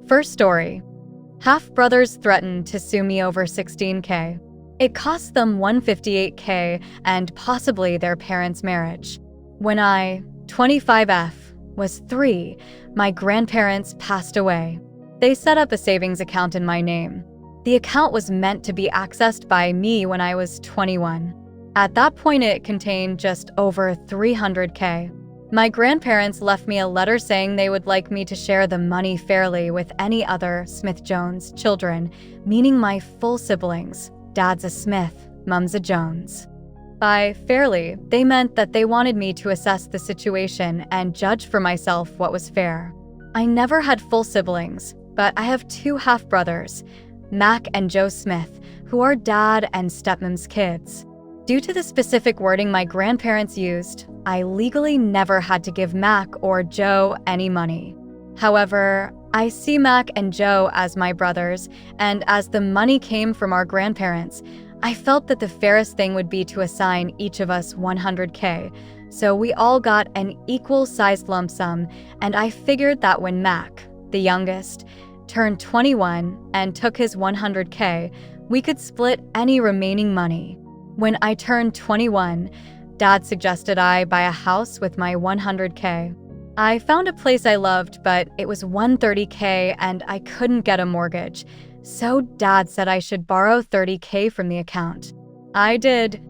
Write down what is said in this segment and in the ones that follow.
First story. Half-brothers threaten to sue me over $16K. It cost them $158K and possibly their parents' marriage. When I, 25F, was 3, my grandparents passed away. They set up a savings account in my name. The account was meant to be accessed by me when I was 21. At that point, it contained just over $300K. My grandparents left me a letter saying they would like me to share the money fairly with any other Smith-Jones children, meaning my full siblings. Dad's a Smith, Mom's a Jones. By fairly, they meant that they wanted me to assess the situation and judge for myself what was fair. I never had full siblings, but I have 2 half-brothers, Mac and Joe Smith, who are dad and stepmom's kids. Due to the specific wording my grandparents used, I legally never had to give Mac or Joe any money. However, I see Mac and Joe as my brothers, and as the money came from our grandparents, I felt that the fairest thing would be to assign each of us $100K, so we all got an equal-sized lump sum, and I figured that when Mac, the youngest, turned 21 and took his $100K, we could split any remaining money. When I turned 21, Dad suggested I buy a house with my $100K. I found a place I loved, but it was $130K and I couldn't get a mortgage, so Dad said I should borrow $30K from the account. I did,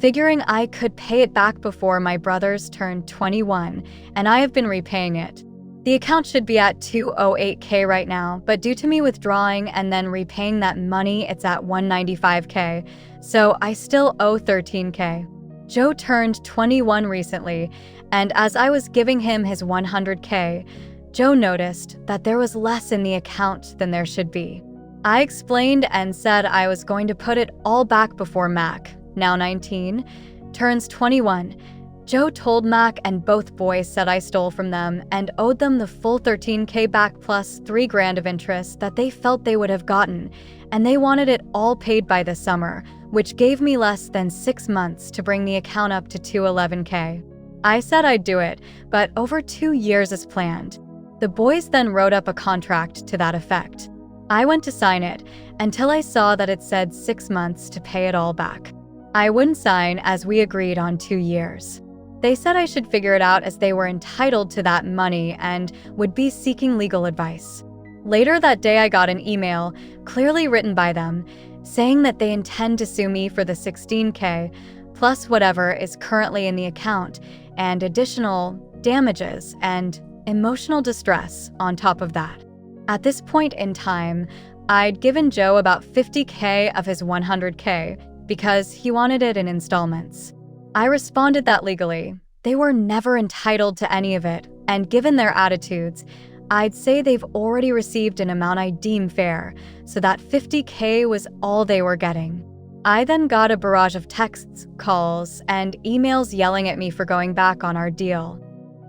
figuring I could pay it back before my brothers turned 21, and I have been repaying it. The account should be at $208K right now, but due to me withdrawing and then repaying that money, it's at $195K, so I still owe $13K. Joe turned 21 recently, and as I was giving him his $100K, Joe noticed that there was less in the account than there should be. I explained and said I was going to put it all back before Mac, now 19, turns 21. Joe told Mac and both boys said I stole from them and owed them the full $13K back plus $3,000 of interest that they felt they would have gotten, and they wanted it all paid by the summer, which gave me less than 6 months to bring the account up to $211K. I said I'd do it, but over 2 years as planned. The boys then wrote up a contract to that effect. I went to sign it until I saw that it said 6 months to pay it all back. I wouldn't sign as we agreed on 2 years. They said I should figure it out as they were entitled to that money and would be seeking legal advice. Later that day, I got an email, clearly written by them, saying that they intend to sue me for the $16K, plus whatever is currently in the account, and additional damages and emotional distress on top of that. At this point in time, I'd given Joe about $50K of his $100K because he wanted it in installments. I responded that legally, they were never entitled to any of it, and given their attitudes, I'd say they've already received an amount I deem fair, so that $50K was all they were getting. I then got a barrage of texts, calls, and emails yelling at me for going back on our deal.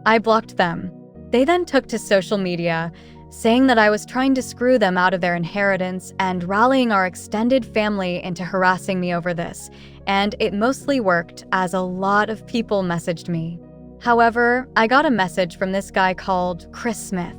I blocked them. They then took to social media, saying that I was trying to screw them out of their inheritance and rallying our extended family into harassing me over this, and it mostly worked as a lot of people messaged me. However, I got a message from this guy called Chris Smith.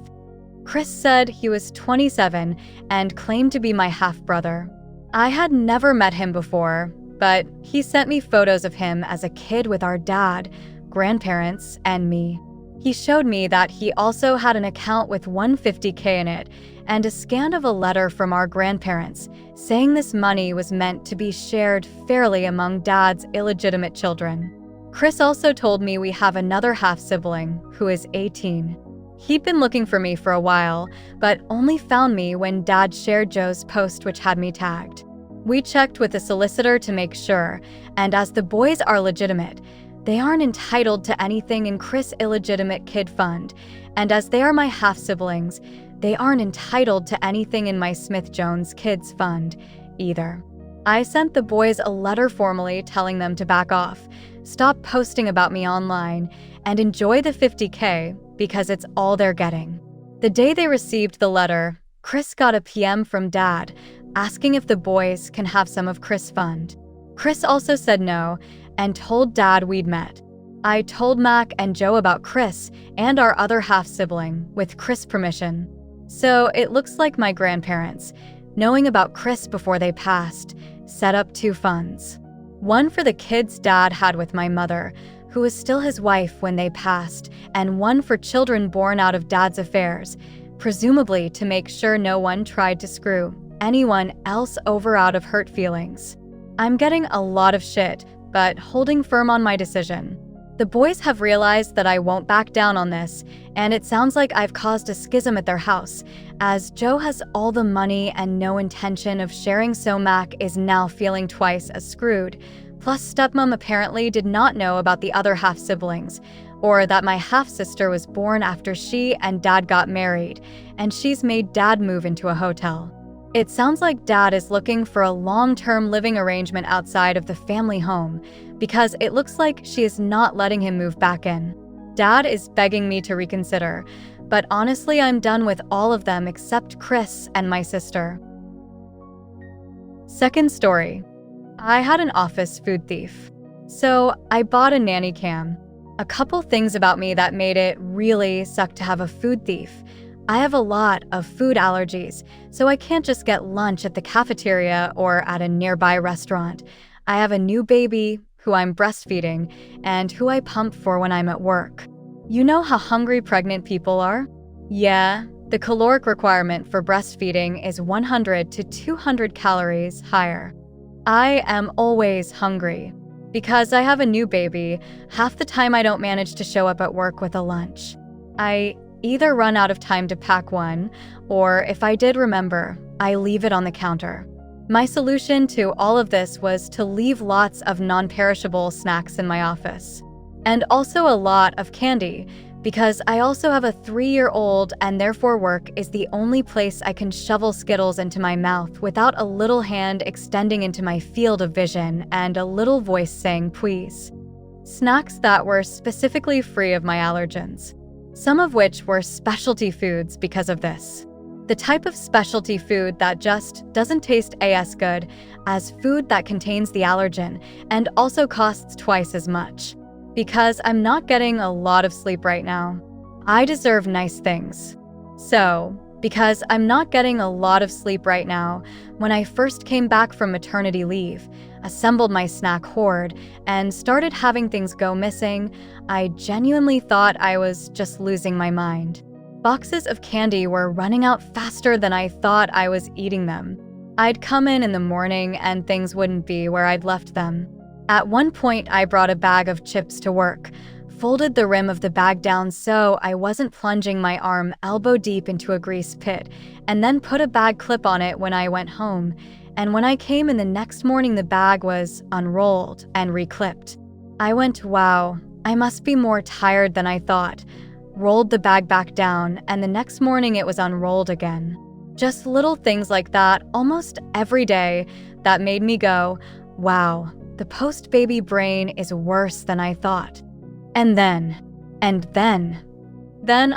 Chris said he was 27 and claimed to be my half-brother. I had never met him before, but he sent me photos of him as a kid with our dad, grandparents, and me. He showed me that he also had an account with $150K in it and a scan of a letter from our grandparents saying this money was meant to be shared fairly among Dad's illegitimate children. Chris also told me we have another half-sibling who is 18. He'd been looking for me for a while, but only found me when Dad shared Joe's post, which had me tagged. We checked with a solicitor to make sure, and as the boys are legitimate, they aren't entitled to anything in Chris' illegitimate kid fund, and as they are my half-siblings, they aren't entitled to anything in my Smith-Jones kids fund either. I sent the boys a letter formally telling them to back off, stop posting about me online, and enjoy the $50K because it's all they're getting. The day they received the letter, Chris got a PM from Dad asking if the boys can have some of Chris' fund. Chris also said no and told Dad we'd met. I told Mac and Joe about Chris and our other half-sibling with Chris' permission. So it looks like my grandparents, knowing about Chris before they passed, set up two funds. One for the kids Dad had with my mother, who was still his wife when they passed, and one for children born out of Dad's affairs, presumably to make sure no one tried to screw anyone else over out of hurt feelings. I'm getting a lot of shit, but holding firm on my decision. The boys have realized that I won't back down on this, and it sounds like I've caused a schism at their house, as Joe has all the money and no intention of sharing, so Mac is now feeling twice as screwed. Plus, stepmom apparently did not know about the other half-siblings, or that my half-sister was born after she and Dad got married, and she's made Dad move into a hotel. It sounds like Dad is looking for a long-term living arrangement outside of the family home, because it looks like she is not letting him move back in. Dad is begging me to reconsider, but honestly I'm done with all of them except Chris and my sister. Second story. I had an office food thief. So I bought a nanny cam. A couple things about me that made it really suck to have a food thief. I have a lot of food allergies, so I can't just get lunch at the cafeteria or at a nearby restaurant. I have a new baby who I'm breastfeeding and who I pump for when I'm at work. You know how hungry pregnant people are? Yeah, the caloric requirement for breastfeeding is 100 to 200 calories higher. I am always hungry. Because I have a new baby, half the time I don't manage to show up at work with a lunch. I either run out of time to pack one, or if I did remember, I leave it on the counter. My solution to all of this was to leave lots of non-perishable snacks in my office. And also a lot of candy, because I also have a 3-year-old and therefore work is the only place I can shovel Skittles into my mouth without a little hand extending into my field of vision and a little voice saying please. Snacks that were specifically free of my allergens, some of which were specialty foods because of this. The type of specialty food that just doesn't taste as good as food that contains the allergen and also costs twice as much. Because I'm not getting a lot of sleep right now, I deserve nice things. So, because I'm not getting a lot of sleep right now, when I first came back from maternity leave, assembled my snack hoard, and started having things go missing, I genuinely thought I was just losing my mind. Boxes of candy were running out faster than I thought I was eating them. I'd come in the morning and things wouldn't be where I'd left them. At one point, I brought a bag of chips to work, folded the rim of the bag down so I wasn't plunging my arm elbow deep into a grease pit, and then put a bag clip on it when I went home. And when I came in the next morning, the bag was unrolled and reclipped. I went, wow, I must be more tired than I thought. Rolled the bag back down, and the next morning it was unrolled again. Just little things like that almost every day that made me go, wow, the post-baby brain is worse than I thought. And then I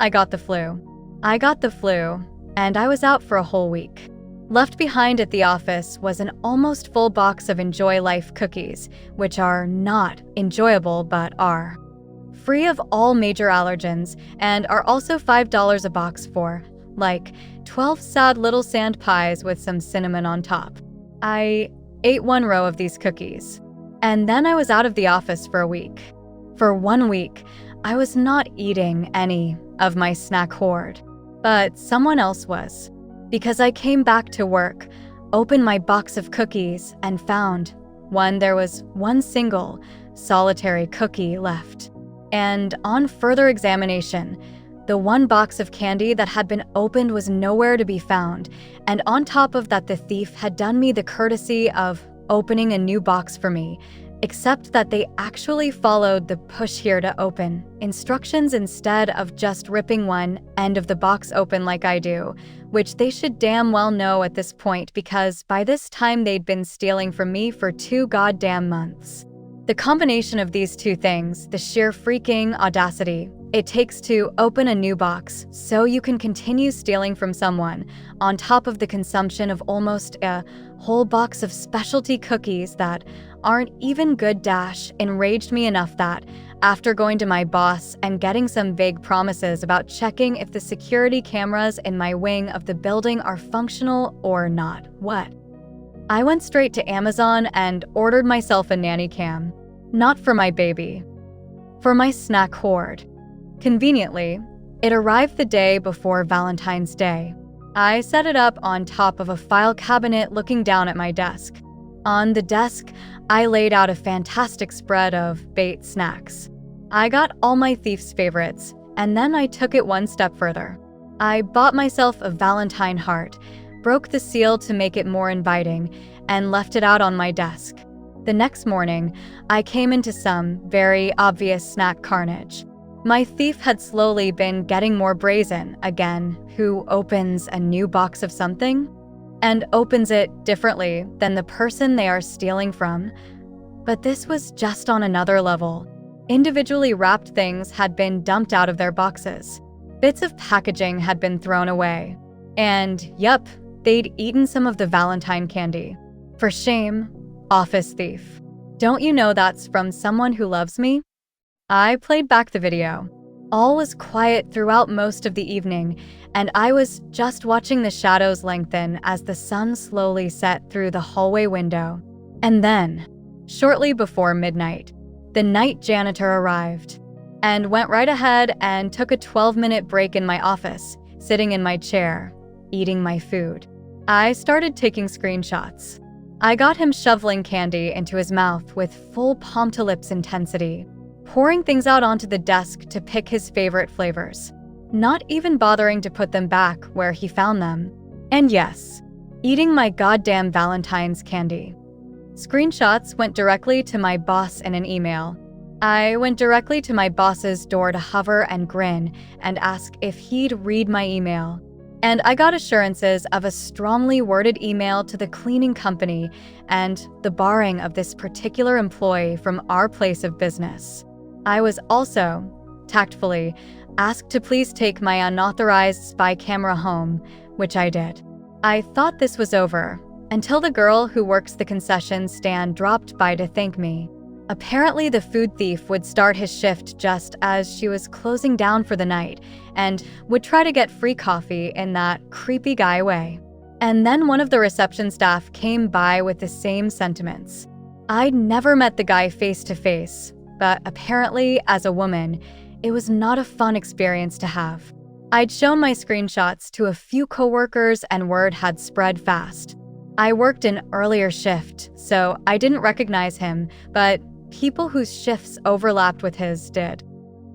got the flu. And I was out for a whole week. Left behind at the office was an almost full box of Enjoy Life cookies, which are not enjoyable but are free of all major allergens and are also $5 a box for, like, 12 sad little sand pies with some cinnamon on top. I ate one row of these cookies. And then I was out of the office for a week. For 1 week, I was not eating any of my snack hoard, but someone else was. Because I came back to work, opened my box of cookies, and found there was one single, solitary cookie left. And on further examination, the one box of candy that had been opened was nowhere to be found, and on top of that, the thief had done me the courtesy of opening a new box for me, except that they actually followed the push here to open instructions instead of just ripping one end of the box open like I do, which they should damn well know at this point because by this time they'd been stealing from me for 2 goddamn months. The combination of these two things, the sheer freaking audacity it takes to open a new box so you can continue stealing from someone, on top of the consumption of almost a whole box of specialty cookies that aren't even good, enraged me enough that after going to my boss and getting some vague promises about checking if the security cameras in my wing of the building are functional or not. What? I went straight to Amazon and ordered myself a nanny cam. Not for my baby, for my snack hoard. Conveniently, it arrived the day before Valentine's Day. I set it up on top of a file cabinet looking down at my desk. On the desk, I laid out a fantastic spread of bait snacks. I got all my thief's favorites, and then I took it one step further. I bought myself a Valentine heart, broke the seal to make it more inviting, and left it out on my desk. The next morning, I came into some very obvious snack carnage. My thief had slowly been getting more brazen again, who opens a new box of something and opens it differently than the person they are stealing from. But this was just on another level. Individually wrapped things had been dumped out of their boxes. Bits of packaging had been thrown away. And yup, they'd eaten some of the Valentine candy. For shame, office thief. Don't you know that's from someone who loves me? I played back the video. All was quiet throughout most of the evening, and I was just watching the shadows lengthen as the sun slowly set through the hallway window. And then, shortly before midnight, the night janitor arrived and went right ahead and took a 12-minute break in my office, sitting in my chair, eating my food. I started taking screenshots. I got him shoveling candy into his mouth with full palm-to-lips intensity, pouring things out onto the desk to pick his favorite flavors, not even bothering to put them back where he found them. And yes, eating my goddamn Valentine's candy. Screenshots went directly to my boss in an email. I went directly to my boss's door to hover and grin and ask if he'd read my email. And I got assurances of a strongly worded email to the cleaning company and the barring of this particular employee from our place of business. I was also, tactfully, asked to please take my unauthorized spy camera home, which I did. I thought this was over, until the girl who works the concession stand dropped by to thank me. Apparently, the food thief would start his shift just as she was closing down for the night and would try to get free coffee in that creepy guy way. And then one of the reception staff came by with the same sentiments. I'd never met the guy face to face, but apparently, as a woman, it was not a fun experience to have. I'd shown my screenshots to a few coworkers and word had spread fast. I worked an earlier shift, so I didn't recognize him, but people whose shifts overlapped with his did.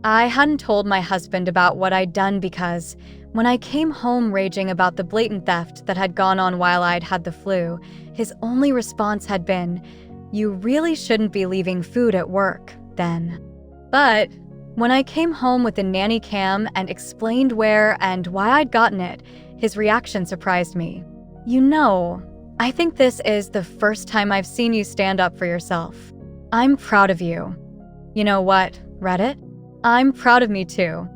I hadn't told my husband about what I'd done because when I came home raging about the blatant theft that had gone on while I'd had the flu, his only response had been, "You really shouldn't be leaving food at work, then." But when I came home with the nanny cam and explained where and why I'd gotten it, his reaction surprised me. "You know, I think this is the first time I've seen you stand up for yourself. I'm proud of you." You know what, Reddit? I'm proud of me too.